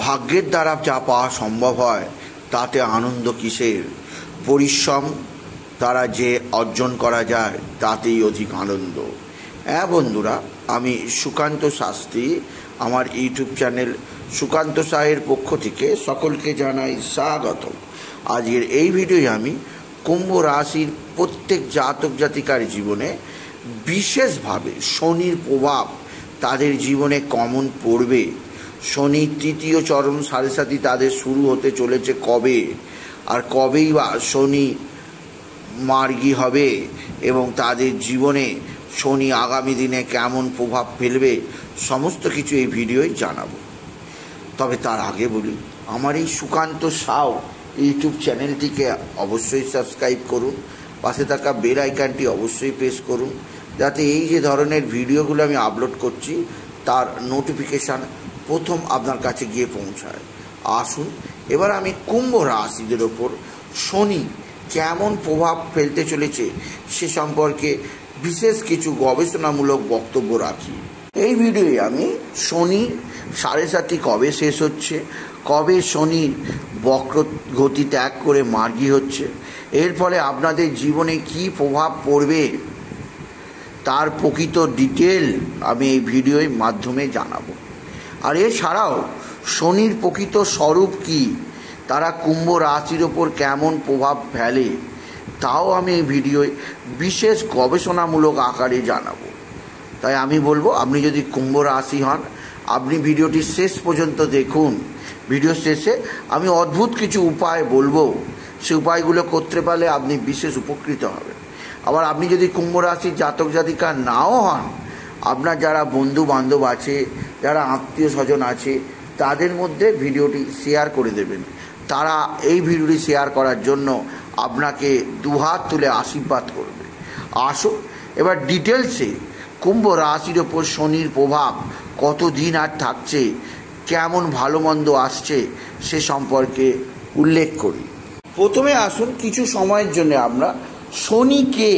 ভাগ্যের দ্বারা যা পাওয়া সম্ভব হয় তাতে আনন্দ কিসের? পরিশ্রম দ্বারা যে অর্জন করা যায় তাতেই অধিক আনন্দ। হ্যাঁ বন্ধুরা, আমি সুকান্ত শাস্ত্রী, আমার ইউটিউব চ্যানেল সুকান্ত সাহের পক্ষ থেকে সকলকে জানাই স্বাগত। আজকের এই ভিডিওয় আমি কুম্ভ রাশির প্রত্যেক জাতক জাতিকার জীবনে বিশেষভাবে শনির প্রভাব তাদের জীবনে কমন পড়বে, শনির তৃতীয় চরম সাড়ে তাদের শুরু হতে চলেছে কবে, আর কবেই বা শনি মার্গী হবে এবং তাদের জীবনে শনি আগামী দিনে কেমন প্রভাব ফেলবে, সমস্ত কিছু এই ভিডিওয় জানাবো। তবে তার আগে বলি, আমার এই সুকান্ত সাউ ইউটিউব চ্যানেলটিকে অবশ্যই সাবস্ক্রাইব করুন, পাশে থাকা বেল আইকনটি অবশ্যই প্রেস করুন, যাতে এই যে ধরনের ভিডিওগুলো আমি আপলোড করছি তার নোটিফিকেশান প্রথম আপনার কাছে গিয়ে পৌঁছায়। আসুন এবার আমি কুম্ভ রাশিদের ওপর শনি কেমন প্রভাব ফেলতে চলেছে সে সম্পর্কে বিশেষ কিছু গবেষণামূলক বক্তব্য রাখি। এই ভিডিওয়ে আমি শনি সাড়ে কবে শেষ হচ্ছে, কবে শনি বক্র গতি ত্যাগ করে মার্গী হচ্ছে, এর ফলে আপনাদের জীবনে কি প্রভাব পড়বে তার প্রকৃত ডিটেল আমি এই ভিডিওর মাধ্যমে জানাবো। আর এছাড়াও শনির প্রকৃত স্বরূপ কি, তারা কুম্ভ রাশির ওপর কেমন প্রভাব ফেলে তাও আমি এই ভিডিওয় বিশেষ গবেষণামূলক আকারে জানাবো। তাই আমি বলবো, আপনি যদি কুম্ভ রাশি হন আপনি ভিডিওটি শেষ পর্যন্ত দেখুন। ভিডিও শেষে আমি অদ্ভুত কিছু উপায় বলবো, সে উপায়গুলো করতে পারলে আপনি বিশেষ উপকৃত হবেন। আবার আপনি যদি কুম্ভ রাশির জাতক জাতিকা নাও হন, আপনার যারা বন্ধু বান্ধব আছে, যারা আত্মীয় স্বজন আছে, তাদের মধ্যে ভিডিওটি শেয়ার করে দেবেন। তারা এই ভিডিওটি শেয়ার করার জন্য আপনাকে দুহাত তুলে আশীর্বাদ করবে। আসুন এবার ডিটেলসে কুম্ভ রাশির ওপর শনির প্রভাব কতদিন আর থাকছে, কেমন ভালো মন্দ আসছে সে সম্পর্কে উল্লেখ করি। প্রথমে আসুন কিছু সময়ের জন্য আমরা শনিকে,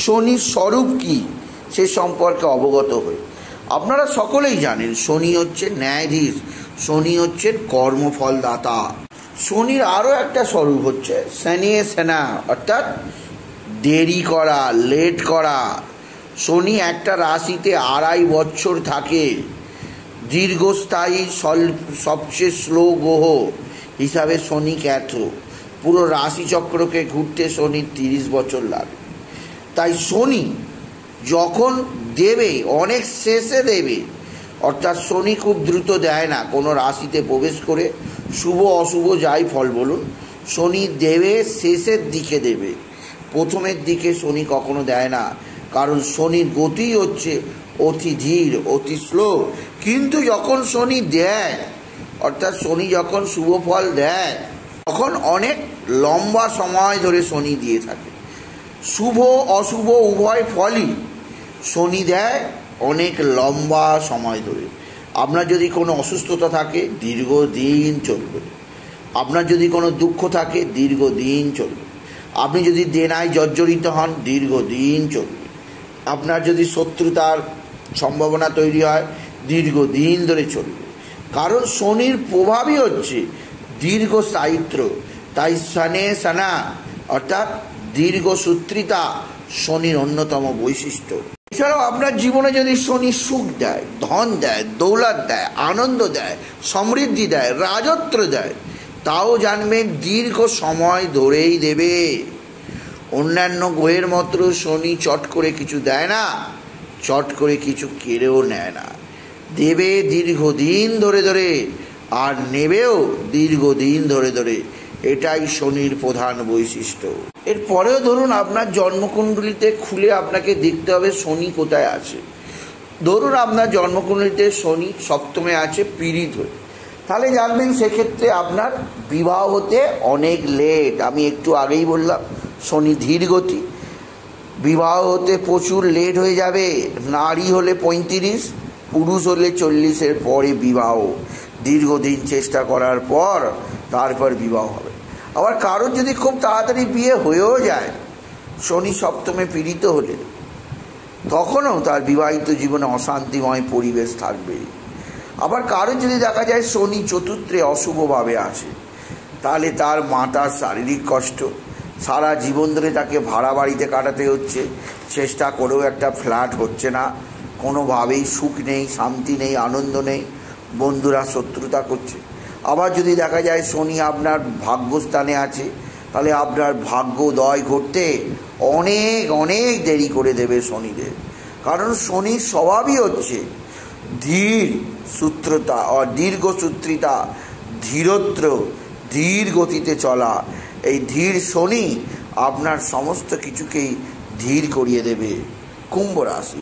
শনির স্বরূপ কী সে সম্পর্কে অবগত হই। আপনারা সকলেই জানেন শনি হচ্ছে ন্যায়াধীশ, শনি হচ্ছেন কর্মফলদাতা। শনির আরও একটা স্বরূপ হচ্ছে শনিয়ে সেনা, অর্থাৎ দেরি করা, লেট করা। শনি একটা রাশিতে 2.5 বছর থাকে, দীর্ঘস্থায়ী সবচেয়ে স্লো গ্রহ হিসাবে শনি খ্যাত। পুরো রাশিচক্রকে ঘুরতে শনির 30 বছর লাগে। তাই শনি যখন দেবে অনেক শেষে দেবে, অর্থাৎ শনি খুব দ্রুত দেয় না কোনো রাশিতে প্রবেশ করে, শুভ অশুভ যাই ফল বলুন, শনি দেবে শেষের দিকে দেবে, প্রথমের দিকে শনি কখনো দেয় না। কারণ শনির গতি হচ্ছে অতি ধীর, অতি স্লো। কিন্তু যখন শনি দেয়, অর্থাৎ শনি যখন শুভ ফল দেয় তখন অনেক লম্বা সময় ধরে শনি দিয়ে থাকে। শুভ অশুভ উভয় ফলই শনি দেয় অনেক লম্বা সময় ধরে। আপনার যদি কোনো অসুস্থতা থাকে দীর্ঘদিন চলবে, আপনার যদি কোনো দুঃখ থাকে দীর্ঘদিন চলবে, আপনি যদি দেনায় জর্জরিত হন দীর্ঘদিন চলবে, আপনার যদি শত্রুতার সম্ভাবনা তৈরি হয় দীর্ঘদিন ধরে চলবে। কারণ শনির প্রভাবই হচ্ছে দীর্ঘস্থায়িত্ব। তাই শনে সানা অর্থাৎ দীর্ঘসূত্রিতা শনির অন্যতম বৈশিষ্ট্য। এছাড়াও আপনার জীবনে যদি শনি সুখ দেয়, ধন দেয়, দৌলত দেয়, আনন্দ দেয়, সমৃদ্ধি দেয়, রাজত্ব দেয়, তাও জানবেন দীর্ঘ সময় ধরেই দেবে। অন্যান্য গ্রহের মতো শনি চট করে কিছু দেয় না, চট করে কিছু কেড়েও নেয় না। দেবে দীর্ঘদিন ধরে ধরে আর নেবেও দীর্ঘদিন ধরে ধরে, এটাই শনির প্রধান বৈশিষ্ট্য। এরপরেও ধরুন আপনার জন্মকুণ্ডলিতে খুলে আপনাকে দেখতে হবে শনি কোথায় আছে। ধরুন আপনার জন্মকুণ্ডলিতে শনি সপ্তমে আছে পীড়িত হয়ে, তাহলে জানবেন সেক্ষেত্রে আপনার বিবাহ হতে অনেক লেট। আমি একটু আগেই বললাম শনি ধীর গতি, বিবাহ হতে প্রচুর লেট হয়ে যাবে। নারী হলে 35, পুরুষ হলে 40-এর পরে বিবাহ, দীর্ঘদিন চেষ্টা করার পর তারপর বিবাহ হবে। আবার কারোর যদি খুব তাড়াতাড়ি বিয়ে হয়েও যায় শনি সপ্তমে পীড়িত হলে, তখনও তার বিবাহিত জীবনে অশান্তিময় পরিবেশ থাকবে। আবার কারো যদি দেখা যায় শনি চতুর্থে অশুভভাবে আছে, তাহলে তার মাতার শারীরিক কষ্ট, সারা জীবন ধরে তাকে ভাড়া বাড়িতে কাটাতে হচ্ছে, চেষ্টা করেও একটা ফ্ল্যাট হচ্ছে না, কোনোভাবেই সুখ নেই, শান্তি নেই, আনন্দ নেই, বন্ধুরা শত্রুতা করছে। আবার যদি দেখা যায় শনি আপনার ভাগ্যস্থানে আছে, তাহলে আপনার ভাগ্যোদয় ঘটতে অনেক অনেক দেরি করে দেবে শনিদেব। কারণ শনির স্বভাবই হচ্ছে ধীর সূত্রতা দীর্ঘসূত্রিতা, ধীরত্ব, ধীর গতিতে চলা। এই ধীর শনি আপনার সমস্ত কিছুকেই ধীর করিয়ে দেবে। কুম্ভ রাশি।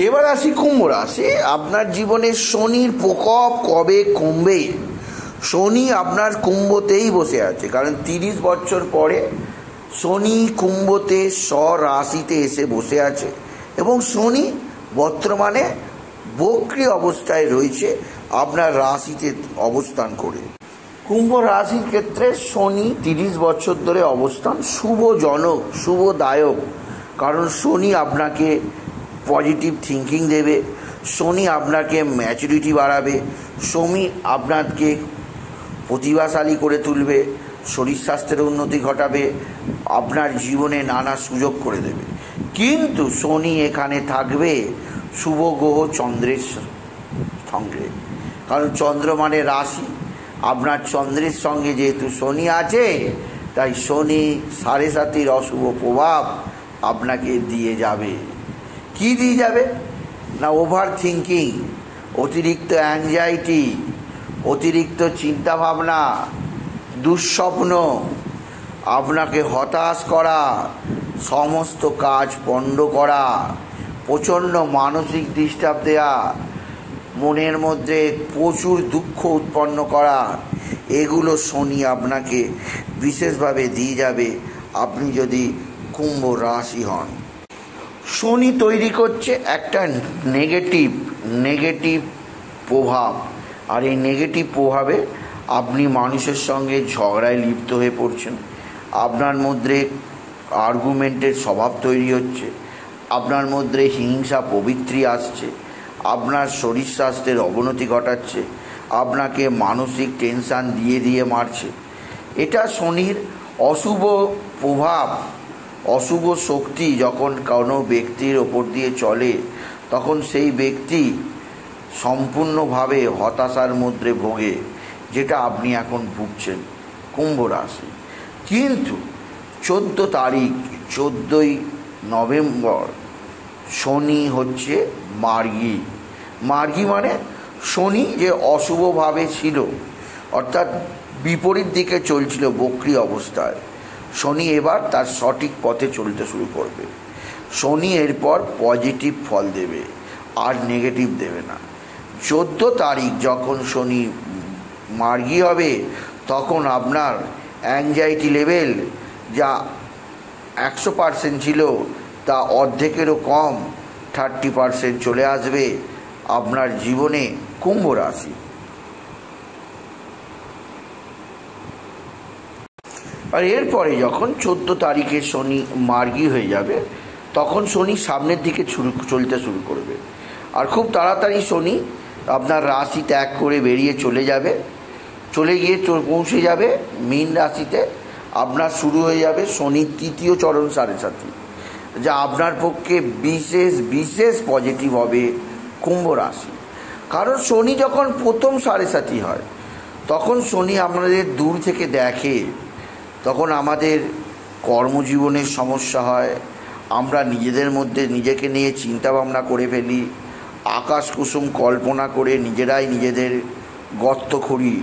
এবার আসি কুম্ভ রাশি। আপনার জীবনে শনির প্রকোপ কবে কমবে? শনি আপনার কুম্ভতেই বসে আছে, কারণ 30 বছর পরে শনি কুম্ভতে স্বরাশিতে এসে বসে আছে এবং শনি বর্তমানে বক্রী অবস্থায় রয়েছে আপনার রাশিতে অবস্থান করে। কুম্ভ রাশির ক্ষেত্রে শনি 30 বছর ধরে অবস্থান শুভজনক, শুভদায়ক। কারণ শনি আপনাকে পজিটিভ থিঙ্কিং দেবে, শনি আপনাকে ম্যাচুরিটি বাড়াবে, শনি আপনাকে প্রতিভাশালী করে তুলবে, শরীর স্বাস্থ্যের উন্নতি ঘটাবে, আপনার জীবনে নানা সুযোগ করে দেবে। কিন্তু শনি এখানে থাকবে শুভ গ্রহ চন্দ্রের সঙ্গে, কারণ চন্দ্র মানে রাশি। আপনার চন্দ্রের সঙ্গে যেহেতু শনি আছে, তাই শনি 7.5 অশুভ প্রভাব আপনাকে দিয়ে যাবে। কি দিয়ে যাবে না? ওভার থিঙ্কিং, অতিরিক্ত অ্যাংজাইটি, অতিরিক্ত চিন্তাভাবনা, দুঃস্বপ্ন, আপনাকে হতাশ করা, সমস্ত কাজ পণ্ড করা, প্রচণ্ড মানসিক ডিস্টার্ব দেয়া, মনের মধ্যে প্রচুর দুঃখ উৎপন্ন করা, এগুলো শনি আপনাকে বিশেষভাবে দিয়ে যাবে আপনি যদি কুম্ভ রাশি হন। শনি তৈরি করছে একটা নেগেটিভ প্রভাব, আর এই নেগেটিভ প্রভাবে আপনি মানুষের সঙ্গে ঝগড়ায় লিপ্ত হয়ে পড়ছেন, আপনার মধ্যে আর্গুমেন্টের স্বভাব তৈরি হচ্ছে, আপনার মধ্যে হিংসা প্রবৃত্তি আসছে, আপনার শরীর স্বাস্থ্যের অবনতি ঘটাচ্ছে, আপনাকে মানসিক টেনশান দিয়ে দিয়ে মারছে। এটা শনির অশুভ প্রভাব, অশুভ শক্তি যখন কোনো ব্যক্তির ওপর দিয়ে চলে, তখন সেই ব্যক্তি সম্পূর্ণভাবে হতাশার মধ্যে ভোগে, যেটা আপনি এখন ভুগছেন কুম্ভ রাশি। কিন্তু 14 তারিখ 14ই নভেম্বর শনি হচ্ছে মার্গী। মার্গী মানে শনি যে অশুভভাবে ছিল, অর্থাৎ বিপরীত দিকে চলছিল বক্রী অবস্থায়, শনি এবার তার সঠিক পথে চলতে শুরু করবে। শনি এরপর পজিটিভ ফল দেবে, আর নেগেটিভ দেবে না। 14 তারিখ যখন শনি মার্গী হবে, তখন আপনার অ্যাংজাইটি লেভেল যা 100% ছিল তা অর্ধেকেরও কম, 30% চলে আসবে আপনার জীবনে কুম্ভ রাশি। আর এরপরে যখন 14 তারিখে শনি মার্গী হয়ে যাবে, তখন শনি সামনের দিকে চলতে শুরু করবে, আর খুব তাড়াতাড়ি শনি আপনার রাশি ত্যাগ করে বেরিয়ে চলে যাবে, চলে গিয়ে পৌঁছে যাবে মীন রাশিতে। আপনার শুরু হয়ে যাবে শনির 3য় চরণ 7.5, যা আপনার পক্ষে বিশেষ পজিটিভ হবে কুম্ভ রাশি। কারণ শনি যখন প্রথম 7.5 হয়, তখন শনি আমাদের দূর থেকে দেখে, তখন আমাদের কর্মজীবনের সমস্যা হয়, আমরা নিজেদের মধ্যে নিজেকে নিয়ে চিন্তাভাবনা করে ফেলি, আকাশ কুসুম কল্পনা করে নিজেরাই নিজেদের গর্ত খুঁড়ি,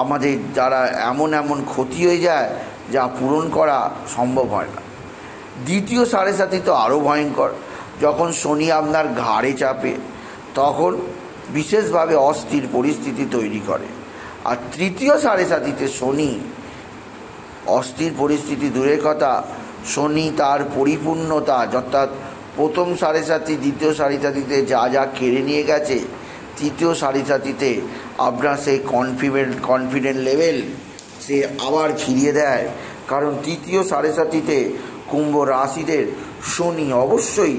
আমাদের দ্বারা এমন ক্ষতি হয়ে যায় যা পূরণ করা সম্ভব হয় না। দ্বিতীয় 7.5 তো আরও ভয়ঙ্কর, যখন শনি আপনার ঘাড়ে চাপে, তখন বিশেষভাবে অস্থির পরিস্থিতি তৈরি করে। আর তৃতীয় 7.5-তে শনি অস্থির পরিস্থিতি দূরের কথা, শনি তার পরিপূর্ণতা, অর্থাৎ প্রথম 7.5, দ্বিতীয় 7.5-তে যা কেড়ে নিয়ে গেছে, তৃতীয় 7.5-তে আপনার সেই কনফিডেন্ট লেভেল সে আবার ফিরিয়ে দেয়। কারণ তৃতীয় 7.5-তে কুম্ভ রাশিদের শনি অবশ্যই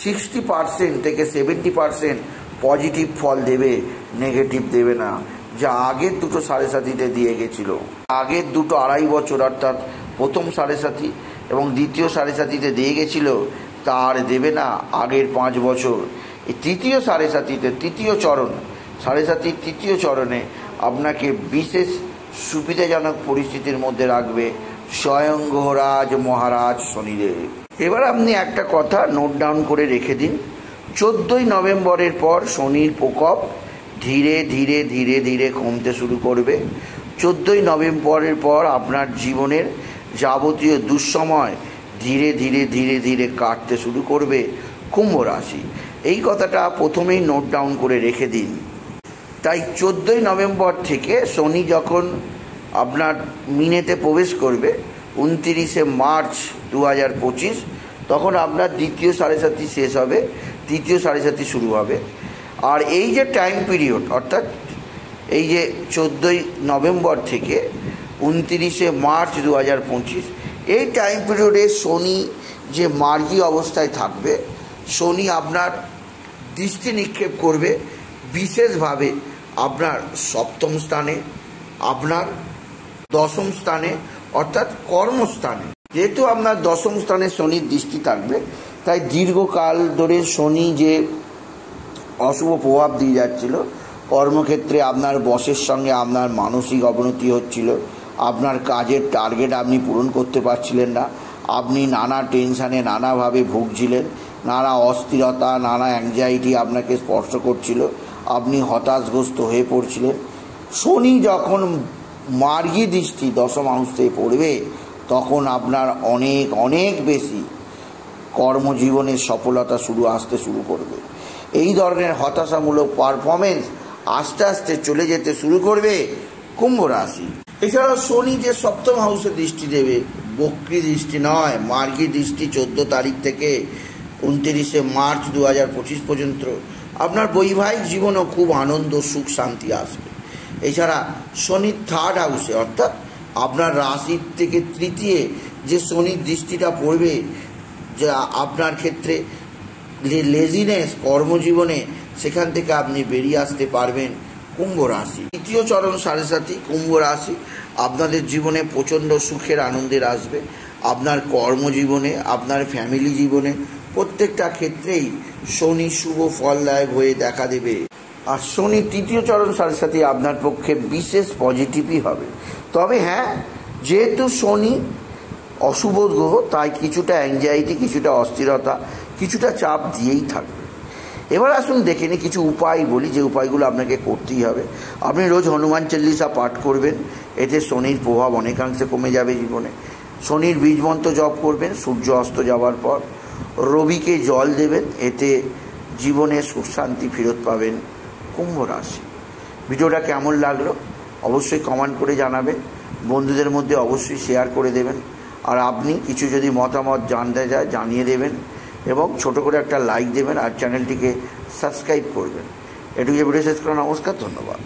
60% থেকে 70% পজিটিভ ফল দেবে, নেগেটিভ দেবে না। যা আগের দুটো সাড়ে সাথীতে দিয়ে গেছিল, আগের দুটো 2.5 বছর অর্থাৎ প্রথম সাড়ে সাথী এবং দ্বিতীয় সাড়ে সাথীতে দিয়ে গেছিল, তার দেবে না আগের 5 বছর। এই তৃতীয় সাড়ে সাথীতে, তৃতীয় চরণ সাড়ে সাথীর তৃতীয় চরণে আপনাকে বিশেষ সুবিধাজনক পরিস্থিতির মধ্যে রাখবে স্বয়ং গ্রহরাজ মহারাজ শনিদেব। এবার আপনি একটা কথা নোট ডাউন করে রেখে দিন, 14ই নভেম্বরের পর শনির প্রকোপ ধীরে ধীরে ধীরে ধীরে কমতে শুরু করবে। 14ই নভেম্বরের পর আপনার জীবনের যাবতীয় দুঃসময় ধীরে ধীরে ধীরে ধীরে কাটতে শুরু করবে কুম্ভ রাশি। এই কথাটা প্রথমেই নোট ডাউন করে রেখে দিন। তাই 14ই নভেম্বর থেকে শনি যখন আপনার মিনেতে প্রবেশ করবে 29শে মার্চ 2025, তখন আপনার দ্বিতীয় সাড়ে সাথী শেষ হবে, তৃতীয় সাড়ে সাথী শুরু হবে। আর এই যে টাইম পিরিয়ড, অর্থাৎ এই যে 14ই নভেম্বর থেকে 29শে মার্চ 2025, এই টাইম পিরিয়ডে শনি যে মার্গী অবস্থায় থাকবে, শনি আপনার দৃষ্টি নিক্ষেপ করবে বিশেষভাবে আপনার সপ্তম স্থানে, আপনার দশম স্থানে অর্থাৎ কর্মস্থানে। যেহেতু আপনার দশম স্থানে শনির দৃষ্টি থাকবে, তাই দীর্ঘকাল ধরে শনি যে অশুভ প্রভাব দিয়ে যাচ্ছিল, কর্মক্ষেত্রে আপনার বসের সঙ্গে আপনার মানসিক অবনতি হচ্ছিল, আপনার কাজের টার্গেট আপনি পূরণ করতে পারছিলেন না, আপনি নানা টেনশানে নানাভাবে ভুগছিলেন, নানা অস্থিরতা নানা অ্যাংজাইটি আপনাকে স্পর্শ করছিল, আপনি হতাশগ্রস্ত হয়ে পড়ছিলেন। শনি যখন মার্গী দৃষ্টি দশম হাউস থেকে পড়বে, তখন আপনার অনেক অনেক বেশি কর্মজীবনের সফলতা আসতে শুরু করবে। এই ধরনের হতাশামূলক পারফরমেন্স আস্তে আস্তে চলে যেতে শুরু করবে কুম্ভ রাশি। এছাড়াও শনি যে সপ্তম হাউসে দৃষ্টি দেবে, বক্রী দৃষ্টি নয়, মার্গী দৃষ্টি 14 তারিখ থেকে 29শে মার্চ 2025 পর্যন্ত আপনার বৈবাহিক জীবনেও খুব আনন্দ সুখ শান্তি আসবে। এছাড়া শনির থার্ড হাউসে অর্থাৎ আপনার রাশির থেকে তৃতীয় যে শনির দৃষ্টিটা পড়বে, যা আপনার ক্ষেত্রে লেজিনেস কর্মজীবনে সেখান থেকে আপনি বেরিয়ে আসতে পারবেন কুম্ভ রাশি। তৃতীয় চরণ সাড়ে সাথী কুম্ভ রাশি আপনাদের জীবনে প্রচণ্ড সুখের আনন্দের আসবে। আপনার কর্মজীবনে, আপনার ফ্যামিলি জীবনে প্রত্যেকটা ক্ষেত্রেই শনি শুভ ফলদায়ক হয়ে দেখা দেবে। আর শনি তৃতীয় চরণ সাড়ে সাথী আপনার পক্ষে বিশেষ পজিটিভই হবে। তবে হ্যাঁ, যেহেতু শনি অশুভ গ্রহ, তাই কিছুটা অ্যাংজাইটি, কিছুটা অস্থিরতা, কিছুটা চাপ দিয়েই থাকবে। এবার আসুন দেখে নিই কিছু উপায় বলি, যে উপায়গুলো আপনাকে করতেই হবে। আপনি রোজ হনুমান চল্লিশা পাঠ করবেন, এতে শনির প্রভাব অনেকাংশে কমে যাবে জীবনে। শনির বীজ মন্ত্র জপ করবেন সূর্য অস্ত যাওয়ার পর। রবিকে জল দেবেন, এতে জীবনে সুখ শান্তি ফেরত পাবেন কুম্ভ রাশি। ভিডিওটা কেমন লাগলো অবশ্যই কমেন্ট করে জানাবেন, বন্ধুদের মধ্যে অবশ্যই শেয়ার করে দেবেন। আর আপনি কিছু যদি মতামত জানতে চায় জানিয়ে দেবেন এবং ছোট করে একটা লাইক দেবেন আর চ্যানেলটিকে সাবস্ক্রাইব করবেন। এটুকু ভিডিও শেষ করা, নমস্কার, ধন্যবাদ।